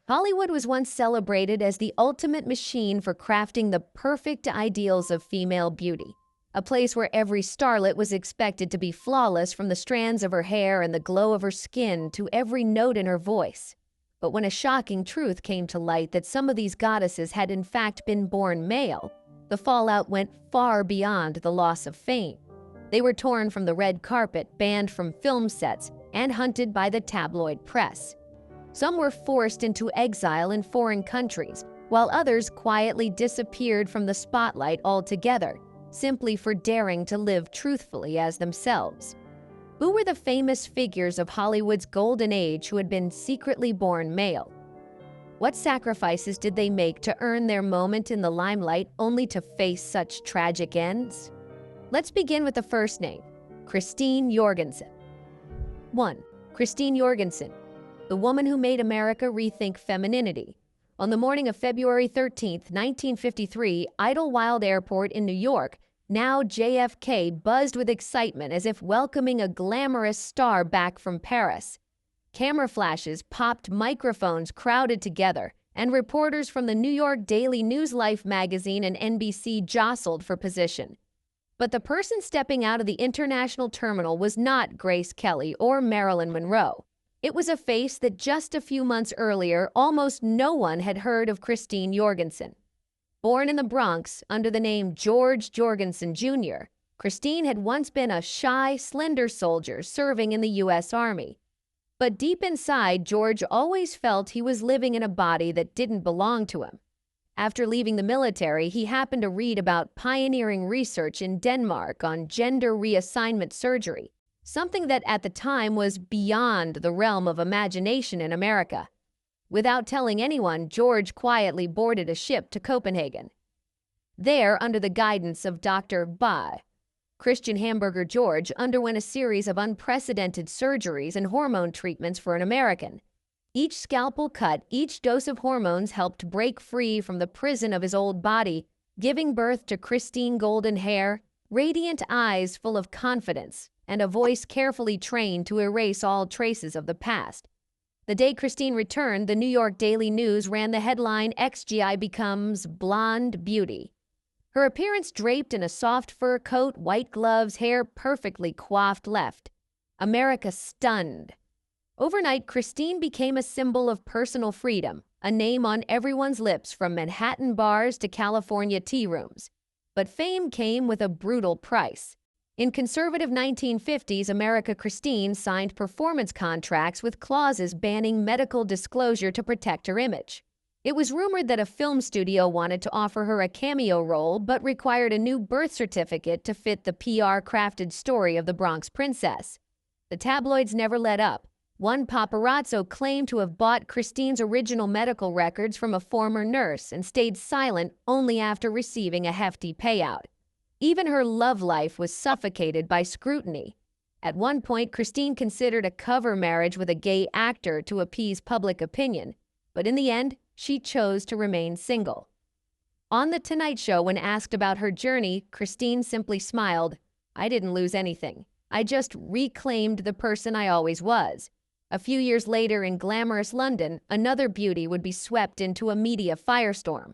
Hollywood was once celebrated as the ultimate machine for crafting the perfect ideals of female beauty, a place where every starlet was expected to be flawless from the strands of her hair and the glow of her skin to every note in her voice. But when a shocking truth came to light that some of these goddesses had in fact been born male, the fallout went far beyond the loss of fame. They were torn from the red carpet, banned from film sets, and hunted by the tabloid press. Some were forced into exile in foreign countries, while others quietly disappeared from the spotlight altogether, simply for daring to live truthfully as themselves. Who were the famous figures of Hollywood's golden age who had been secretly born male? What sacrifices did they make to earn their moment in the limelight only to face such tragic ends? Let's begin with the first name, Christine Jorgensen. 1. Christine Jorgensen, the woman who made America rethink femininity. On the morning of February 13, 1953, Idlewild Airport in New York, now JFK, buzzed with excitement as if welcoming a glamorous star back from Paris. Camera flashes popped, microphones crowded together, and reporters from the New York Daily News Life magazine and NBC jostled for position. But the person stepping out of the international terminal was not Grace Kelly or Marilyn Monroe. It was a face that just a few months earlier, almost no one had heard of: Christine Jorgensen. Born in the Bronx under the name George Jorgensen Jr., Christine had once been a shy, slender soldier serving in the U.S. Army. But deep inside, George always felt he was living in a body that didn't belong to him. After leaving the military, he happened to read about pioneering research in Denmark on gender reassignment surgery, something that at the time was beyond the realm of imagination in America. Without telling anyone, George quietly boarded a ship to Copenhagen. There, under the guidance of Dr. Ba, Christian Hamburger George underwent a series of unprecedented surgeries and hormone treatments for an American. Each scalpel cut, each dose of hormones helped break free from the prison of his old body, giving birth to Christine golden hair, radiant eyes full of confidence, and a voice carefully trained to erase all traces of the past. The day Christine returned, the New York Daily News ran the headline, "XGI becomes blonde beauty." Her appearance draped in a soft fur coat, white gloves, hair perfectly coiffed left. America stunned. Overnight, Christine became a symbol of personal freedom, a name on everyone's lips from Manhattan bars to California tea rooms. But fame came with a brutal price. In conservative 1950s America, Christine signed performance contracts with clauses banning medical disclosure to protect her image. It was rumored that a film studio wanted to offer her a cameo role but required a new birth certificate to fit the PR-crafted story of the Bronx princess. The tabloids never let up. One paparazzo claimed to have bought Christine's original medical records from a former nurse and stayed silent only after receiving a hefty payout. Even her love life was suffocated by scrutiny. At one point, Christine considered a cover marriage with a gay actor to appease public opinion, but in the end, she chose to remain single. On The Tonight Show, when asked about her journey, Christine simply smiled, "I didn't lose anything. I just reclaimed the person I always was." A few years later, in glamorous London, another beauty would be swept into a media firestorm.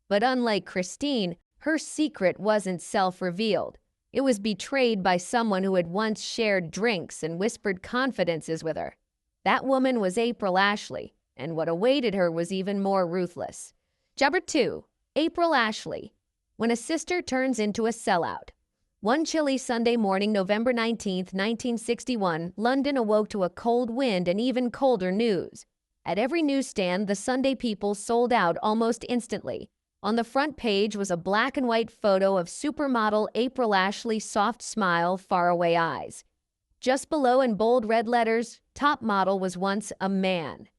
But unlike Christine, her secret wasn't self-revealed. It was betrayed by someone who had once shared drinks and whispered confidences with her. That woman was April Ashley, and what awaited her was even more ruthless. Chapter 2. April Ashley. When a sister turns into a sellout. One chilly Sunday morning, November 19, 1961, London awoke to a cold wind and even colder news. At every newsstand, the Sunday People sold out almost instantly. On the front page was a black and white photo of supermodel April Ashley, soft smile, faraway eyes. Just below, in bold red letters, top model was once a man.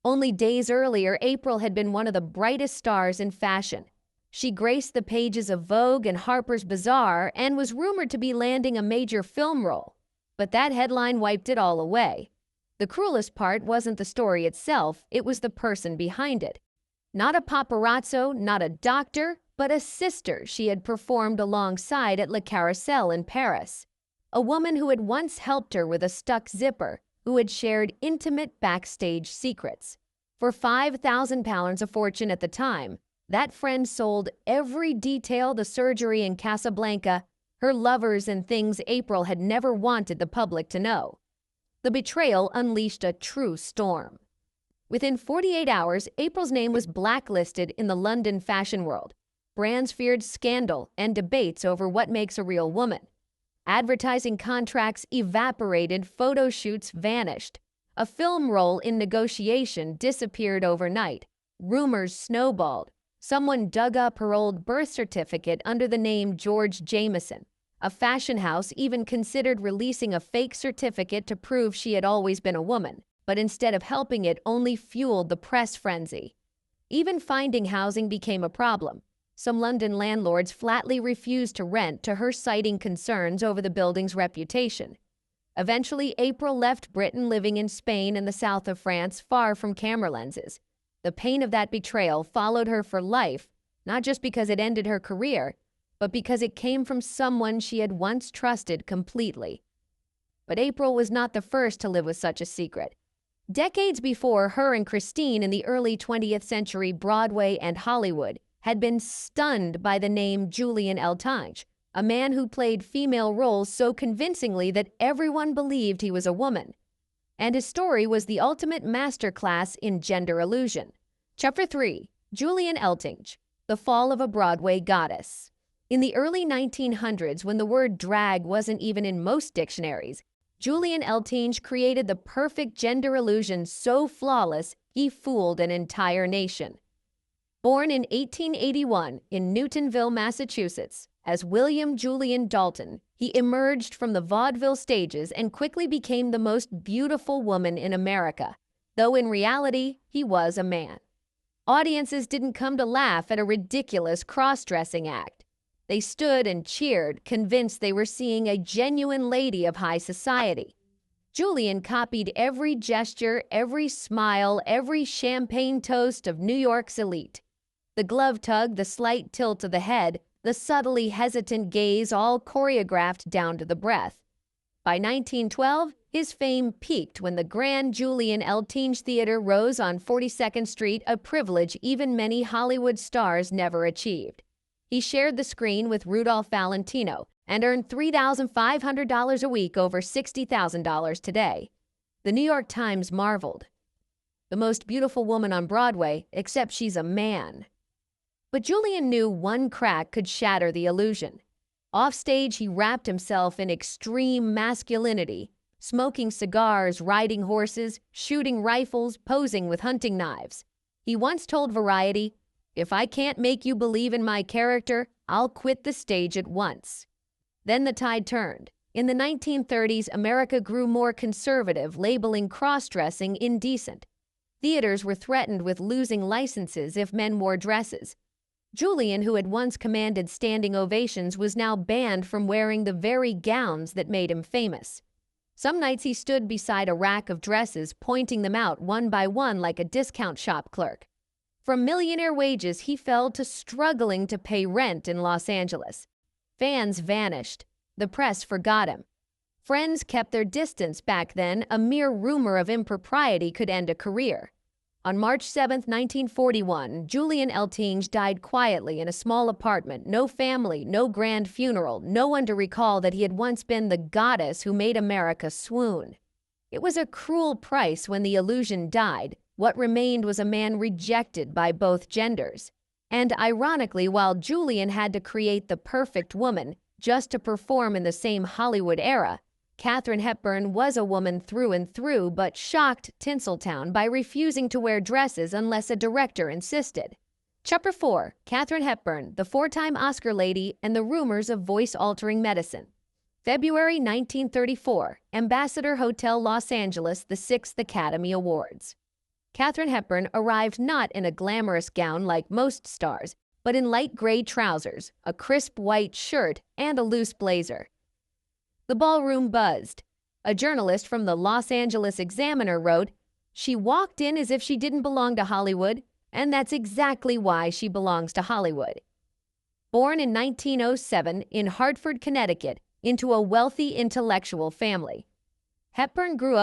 Only days earlier, April had been one of the brightest stars in fashion. She graced the pages of Vogue and Harper's Bazaar and was rumored to be landing a major film role. But that headline wiped it all away. The cruelest part wasn't the story itself, it was the person behind it. Not a paparazzo, not a doctor, but a sister she had performed alongside at Le Carrousel in Paris. A woman who had once helped her with a stuck zipper, who had shared intimate backstage secrets. For £5,000, a fortune at the time, that friend sold every detail: the surgery in Casablanca, her lovers, and things April had never wanted the public to know. The betrayal unleashed a true storm. Within 48 hours, April's name was blacklisted in the London fashion world. Brands feared scandal and debates over what makes a real woman. Advertising contracts evaporated, photo shoots vanished. A film role in negotiation disappeared overnight. Rumors snowballed. Someone dug up her old birth certificate under the name George Jameson. A fashion house even considered releasing a fake certificate to prove she had always been a woman, but instead of helping, it only fueled the press frenzy. Even finding housing became a problem. Some London landlords flatly refused to rent to her, citing concerns over the building's reputation. Eventually, April left Britain, living in Spain and the south of France, far from camera lenses. The pain of that betrayal followed her for life, not just because it ended her career, but because it came from someone she had once trusted completely. But April was not the first to live with such a secret. Decades before, her and Christine, in the early 20th century, Broadway and Hollywood had been stunned by the name Julian Eltinge, a man who played female roles so convincingly that everyone believed he was a woman. And his story was the ultimate masterclass in gender illusion. Chapter 3. Julian Eltinge, the fall of a Broadway goddess. In the early 1900s, when the word drag wasn't even in most dictionaries, Julian Eltinge created the perfect gender illusion so flawless he fooled an entire nation. Born in 1881 in Newtonville, Massachusetts, as William Julian Dalton, he emerged from the vaudeville stages and quickly became the most beautiful woman in America, though in reality, he was a man. Audiences didn't come to laugh at a ridiculous cross-dressing act. They stood and cheered, convinced they were seeing a genuine lady of high society. Julian copied every gesture, every smile, every champagne toast of New York's elite. The glove tug, the slight tilt of the head, the subtly hesitant gaze, all choreographed down to the breath. By 1912, his fame peaked when the Grand Julian Eltinge Theater rose on 42nd Street, a privilege even many Hollywood stars never achieved. He shared the screen with Rudolph Valentino and earned $3,500 a week, over $60,000 today. The New York Times marveled. The most beautiful woman on Broadway, except she's a man. But Julian knew one crack could shatter the illusion. Offstage, he wrapped himself in extreme masculinity, smoking cigars, riding horses, shooting rifles, posing with hunting knives. He once told Variety, "If I can't make you believe in my character, I'll quit the stage at once." Then the tide turned. In the 1930s, America grew more conservative, labeling cross-dressing indecent. Theaters were threatened with losing licenses if men wore dresses. Julian, who had once commanded standing ovations, was now banned from wearing the very gowns that made him famous. Some nights he stood beside a rack of dresses, pointing them out one by one like a discount shop clerk. From millionaire wages, he fell to struggling to pay rent in Los Angeles. Fans vanished. The press forgot him. Friends kept their distance. Back then, a mere rumor of impropriety could end a career. On March 7, 1941, Julian Eltinge died quietly in a small apartment. No family, no grand funeral, no one to recall that he had once been the goddess who made America swoon. It was a cruel price when the illusion died. What remained was a man rejected by both genders. And ironically, while Julian had to create the perfect woman just to perform in the same Hollywood era, Katharine Hepburn was a woman through and through, but shocked Tinseltown by refusing to wear dresses unless a director insisted. Chapter 4. Katharine Hepburn, the four-time Oscar lady, and the rumors of voice-altering medicine. February 1934, Ambassador Hotel, Los Angeles, the 6th Academy Awards. Katharine Hepburn arrived not in a glamorous gown like most stars, but in light gray trousers, a crisp white shirt, and a loose blazer. The ballroom buzzed. A journalist from the Los Angeles Examiner wrote, "She walked in as if she didn't belong to Hollywood, and that's exactly why she belongs to Hollywood." Born in 1907 in Hartford, Connecticut, into a wealthy intellectual family, Hepburn grew